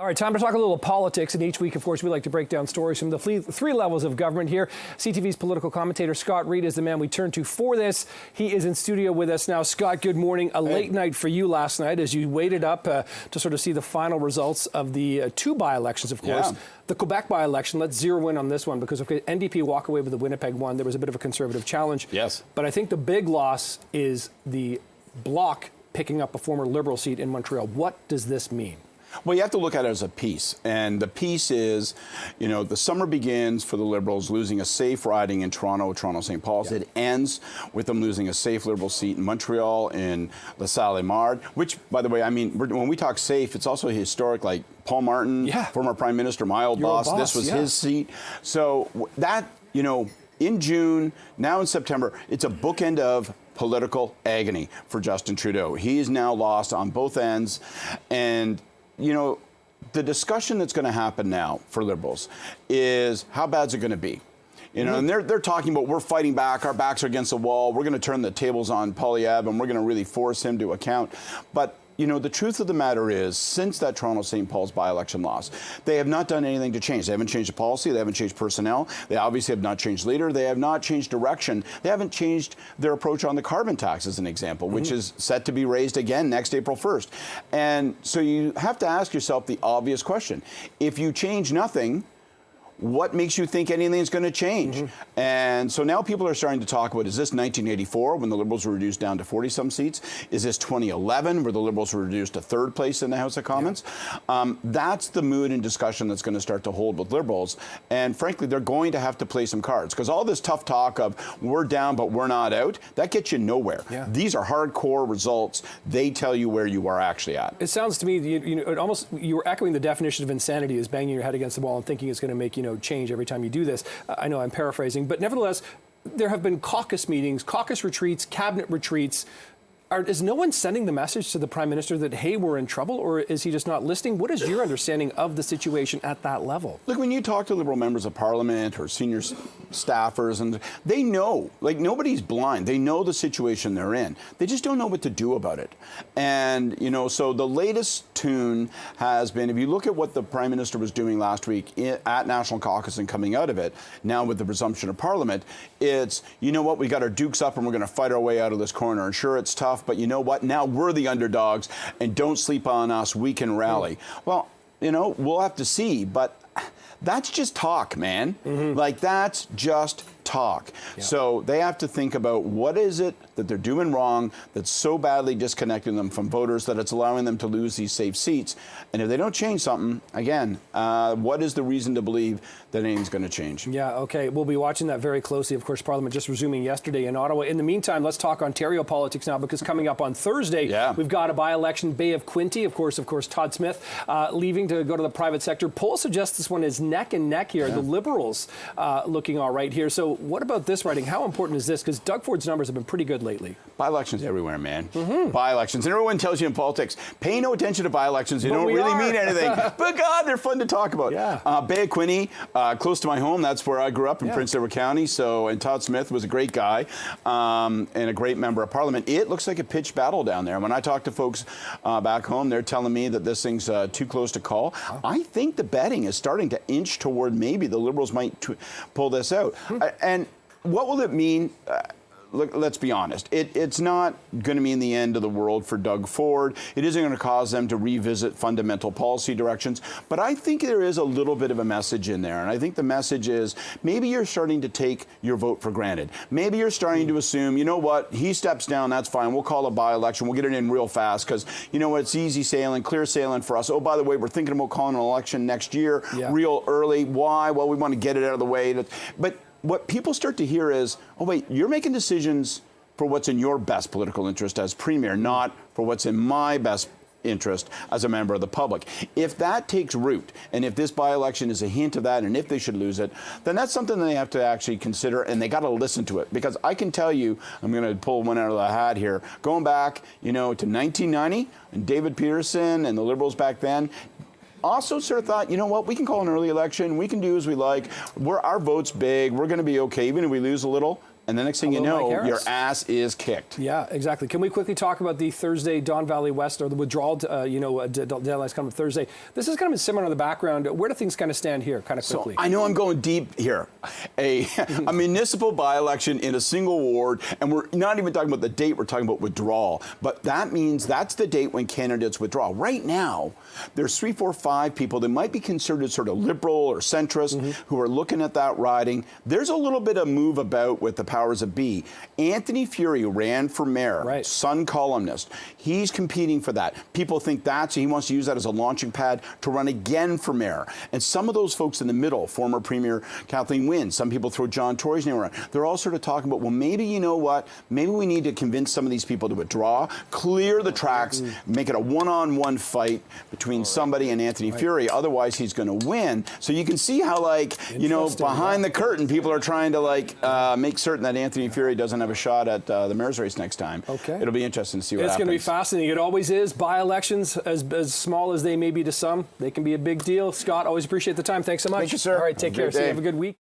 All right, time to talk a little politics. And each week, of course, we like to break down stories from the three levels of government here. CTV's political commentator Scott Reed is the man we turn to for this. He is in studio with us now. Scott, good morning. A late night for you last night as you waited up to sort of see the final results of the two by-elections, of course. Yeah. The Quebec by-election, let's zero in on this one because NDP walk away with the Winnipeg one. There was a bit of a conservative challenge. Yes. But I think the big loss is the Bloc picking up a former Liberal seat in Montreal. What does this mean? Well, you have to look at it as a piece. And the piece is, the summer begins for the Liberals losing a safe riding in Toronto-St. Paul's. Yeah. It ends with them losing a safe Liberal seat in Montreal, in LaSalle, Émard, which, by the way, I mean, when we talk safe, it's also historic, like Paul Martin, former Prime Minister, my old boss, this was his seat. So that, in June, now in September, it's a bookend of political agony for Justin Trudeau. He is now lost on both ends. And the discussion that's going to happen now for Liberals is how bad is it going to be? And they're talking about we're fighting back, our backs are against the wall, we're going to turn the tables on Poilievre and we're going to really force him to account. But the truth of the matter is, since that Toronto-St. Paul's by-election loss, they have not done anything to change. They haven't changed the policy. They haven't changed personnel. They obviously have not changed leader. They have not changed direction. They haven't changed their approach on the carbon tax, as an example, which is set to be raised again next April 1st. And so you have to ask yourself the obvious question. If you change nothing, what makes you think anything's going to change? And so now people are starting to talk about, is this 1984 when the Liberals were reduced down to 40-some seats? Is this 2011 where the Liberals were reduced to third place in the House of Commons? That's the mood and discussion that's going to start to hold with Liberals. And frankly, they're going to have to play some cards because all this tough talk of we're down but we're not out, that gets you nowhere. These are hardcore results. They tell you where you are actually at. It sounds to me, you were echoing the definition of insanity as banging your head against the wall and thinking it's going to make, change every time you do this. I know I'm paraphrasing, but nevertheless, there have been caucus meetings, caucus retreats, cabinet retreats. Is no one sending the message to the Prime Minister that, hey, we're in trouble, or is he just not listening? What is your understanding of the situation at that level? Look, when you talk to Liberal members of Parliament or senior staffers, and they know, like, nobody's blind. They know the situation they're in. They just don't know what to do about it. And, so the latest tune has been, if you look at what the Prime Minister was doing last week at National Caucus and coming out of it, now with the resumption of Parliament, it's, we got our dukes up and we're going to fight our way out of this corner. And sure, it's tough, but you know what? Now we're the underdogs, and don't sleep on us. We can rally. Well, we'll have to see, but that's just talk, man. Like, that's just talk. So they have to think about what is it that they're doing wrong that's so badly disconnecting them from voters that it's allowing them to lose these safe seats. And if they don't change something, again, what is the reason to believe that anything's going to change? Yeah, okay. We'll be watching that very closely. Of course, Parliament just resuming yesterday in Ottawa. In the meantime, let's talk Ontario politics now, because coming up on Thursday, we've got a by-election, Bay of Quinte. Of course, Todd Smith leaving to go to the private sector. Polls suggest this one is neck and neck here. The Liberals looking all right here. So what about this riding? How important is this? Because Doug Ford's numbers have been pretty good lately. By-elections everywhere, man. By-elections. And everyone tells you in politics, pay no attention to by-elections. They don't really mean anything. But God, they're fun to talk about. Bay of Quinte, close to my home. That's where I grew up in Prince Edward County. And Todd Smith was a great guy and a great member of Parliament. It looks like a pitched battle down there. When I talk to folks back home, they're telling me that this thing's too close to call. I think the betting is starting to inch toward maybe the Liberals might pull this out. And what will it mean? Look, let's be honest. It's not going to mean the end of the world for Doug Ford. It isn't going to cause them to revisit fundamental policy directions. But I think there is a little bit of a message in there. And I think the message is maybe you're starting to take your vote for granted. Maybe you're starting to assume, you know what, he steps down, that's fine. We'll call a by-election. We'll get it in real fast because, it's easy sailing, clear sailing for us. Oh, by the way, we're thinking about calling an election next year real early. Why? Well, we want to get it out of the way. But what people start to hear is, oh, wait, you're making decisions for what's in your best political interest as Premier, not for what's in my best interest as a member of the public. If that takes root, and if this by-election is a hint of that, and if they should lose it, then that's something they have to actually consider, and they got to listen to it. Because I can tell you, I'm going to pull one out of the hat here, going back, to 1990, and David Peterson and the Liberals back then, also sort of thought, you know what, we can call an early election, we can do as we like, our vote's big, we're going to be okay, even if we lose a little. and the next thing you know, your ass is kicked. Yeah, exactly. Can we quickly talk about the Thursday Don Valley West, or the withdrawal, deadline's coming Thursday? This has kind of been simmering in the background. Where do things kind of stand here, kind of quickly? So I know I'm going deep here. A municipal by-election in a single ward, and we're not even talking about the date, we're talking about withdrawal. But that means that's the date when candidates withdraw. Right now, there's 3, 4, 5 people that might be considered sort of liberal or centrist who are looking at that riding. There's a little bit of move about with the powers that be. Anthony Furey ran for mayor, Sun columnist. He's competing for that. People think he wants to use that as a launching pad to run again for mayor. And some of those folks in the middle, former Premier Kathleen Wynne, some people throw John Tory's name around. They're all sort of talking about, well, maybe, you know what, maybe we need to convince some of these people to withdraw, clear the tracks, make it a one-on-one fight between somebody and Anthony Furey. Otherwise, he's going to win. So you can see how, behind the curtain, people are trying to, make certain that Anthony Furey doesn't have a shot at the mayor's race next time. Okay. It'll be interesting to see what happens. It's going to be fascinating. It always is. By-elections, as small as they may be to some, they can be a big deal. Scott, always appreciate the time. Thanks so much. Thank you, sir. All right, take care. See you. Have a good week.